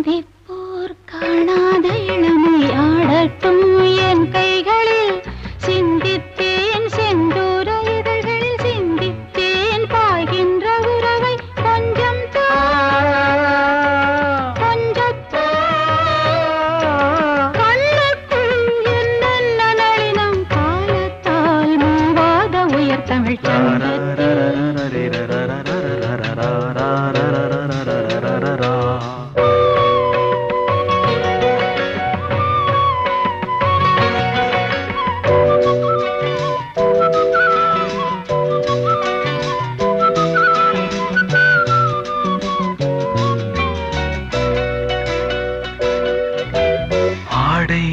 சிந்திப்போர் காணாத இளமை ஆடட்டும் என் கைகளில். சிந்தித்தேன் செந்தூர இதழ்களில் சிந்தித்தேன் பாய்கின்ற உறவை. கொஞ்சம் கொஞ்சத்தோ கண்ணுக்குள் என்னென்ன நளினம் காலத்தால் மூவாத உயர் தமிழ் சங்கத்தில். ஆடை